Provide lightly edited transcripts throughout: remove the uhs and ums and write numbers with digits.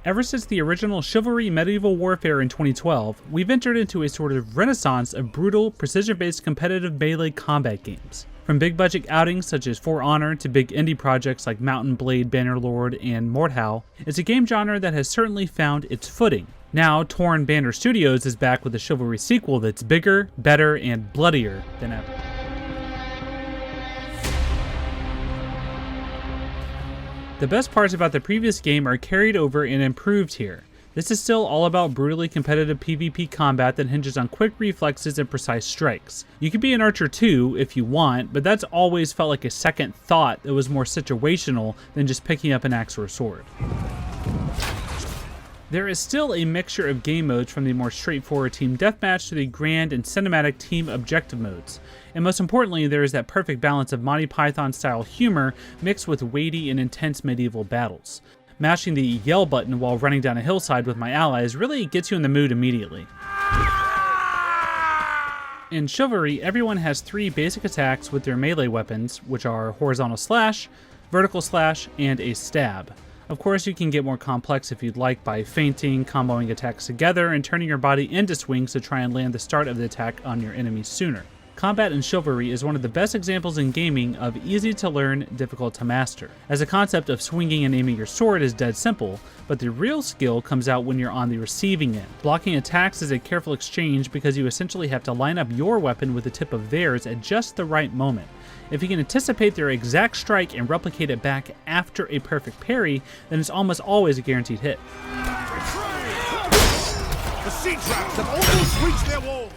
Ever since the original Chivalry Medieval Warfare in 2012, we've entered into a sort of renaissance of brutal, precision-based competitive melee combat games. From big-budget outings such as For Honor to big indie projects like Mountain Blade Bannerlord and Mordhau, it's a game genre that has certainly found its footing. Now, Torn Banner Studios is back with a Chivalry sequel that's bigger, better, and bloodier than ever. The best parts about the previous game are carried over and improved here. This is still all about brutally competitive PvP combat that hinges on quick reflexes and precise strikes. You can be an archer too if you want, but that's always felt like a second thought that was more situational than just picking up an axe or a sword. There is still a mixture of game modes, from the more straightforward team deathmatch to the grand and cinematic team objective modes. And most importantly, there is that perfect balance of Monty Python style humor mixed with weighty and intense medieval battles. Mashing the yell button while running down a hillside with my allies really gets you in the mood immediately. In Chivalry, everyone has 3 basic attacks with their melee weapons, which are horizontal slash, vertical slash, and a stab. Of course, you can get more complex if you'd like by feinting, comboing attacks together, and turning your body into swings to try and land the start of the attack on your enemies sooner. Combat in Chivalry is one of the best examples in gaming of easy to learn, difficult to master, as the concept of swinging and aiming your sword is dead simple, but the real skill comes out when you're on the receiving end. Blocking attacks is a careful exchange because you essentially have to line up your weapon with the tip of theirs at just the right moment. If you can anticipate their exact strike and replicate it back after a perfect parry, then it's almost always a guaranteed hit. The sea traps have almost reached their wall!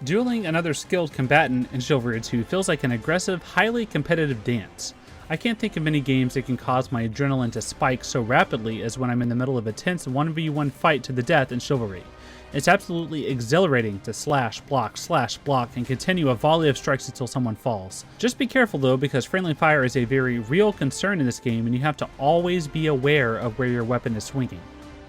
Dueling another skilled combatant in Chivalry 2 feels like an aggressive, highly competitive dance. I can't think of many games that can cause my adrenaline to spike so rapidly as when I'm in the middle of a tense 1v1 fight to the death in Chivalry. It's absolutely exhilarating to slash, block, and continue a volley of strikes until someone falls. Just be careful though, because friendly fire is a very real concern in this game, and you have to always be aware of where your weapon is swinging.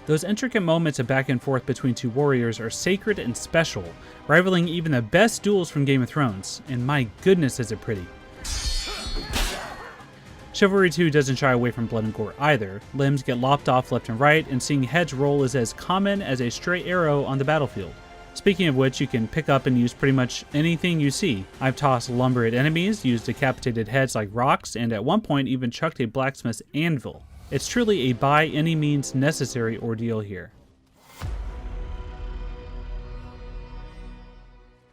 Those intricate moments of back and forth between 2 warriors are sacred and special, rivaling even the best duels from Game of Thrones, and my goodness is it pretty. Chivalry 2 doesn't shy away from blood and gore either. Limbs get lopped off left and right, and seeing heads roll is as common as a stray arrow on the battlefield. Speaking of which, you can pick up and use pretty much anything you see. I've tossed lumber at enemies, used decapitated heads like rocks, and at one point even chucked a blacksmith's anvil. It's truly a by any means necessary ordeal here.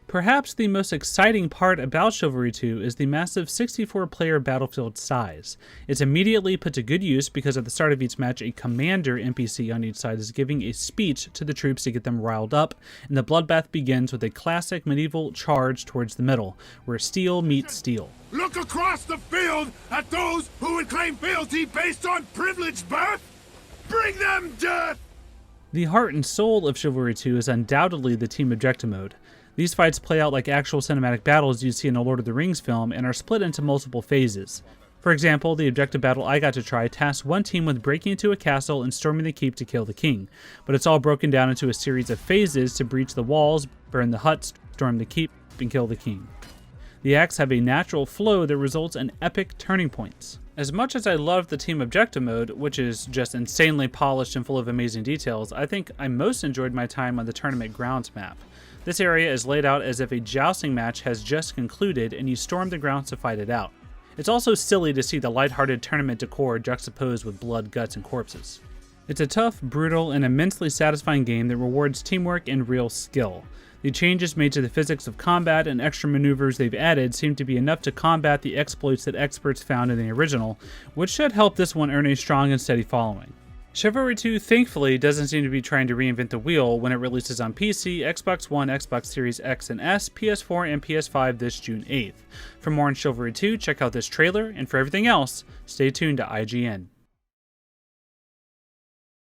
Perhaps the most exciting part about Chivalry 2 is the massive 64-player battlefield size. It's immediately put to good use because at the start of each match, a commander NPC on each side is giving a speech to the troops to get them riled up, and the bloodbath begins with a classic medieval charge towards the middle, where steel meets steel. Look across the field at those who would claim fealty based on privileged birth! Bring them death! The heart and soul of Chivalry 2 is undoubtedly the team objective mode. These fights play out like actual cinematic battles you'd see in a Lord of the Rings film and are split into multiple phases. For example, the objective battle I got to try tasked one team with breaking into a castle and storming the keep to kill the king, but it's all broken down into a series of phases to breach the walls, burn the huts, storm the keep, and kill the king. The acts have a natural flow that results in epic turning points. As much as I loved the team objective mode, which is just insanely polished and full of amazing details, I think I most enjoyed my time on the tournament grounds map. This area is laid out as if a jousting match has just concluded and you storm the grounds to fight it out. It's also silly to see the lighthearted tournament decor juxtaposed with blood, guts, and corpses. It's a tough, brutal, and immensely satisfying game that rewards teamwork and real skill. The changes made to the physics of combat and extra maneuvers they've added seem to be enough to combat the exploits that experts found in the original, which should help this one earn a strong and steady following. Chivalry 2 thankfully doesn't seem to be trying to reinvent the wheel when it releases on PC, Xbox One, Xbox Series X and S, PS4, and PS5 this June 8th. For more on Chivalry 2, check out this trailer, and for everything else, stay tuned to IGN.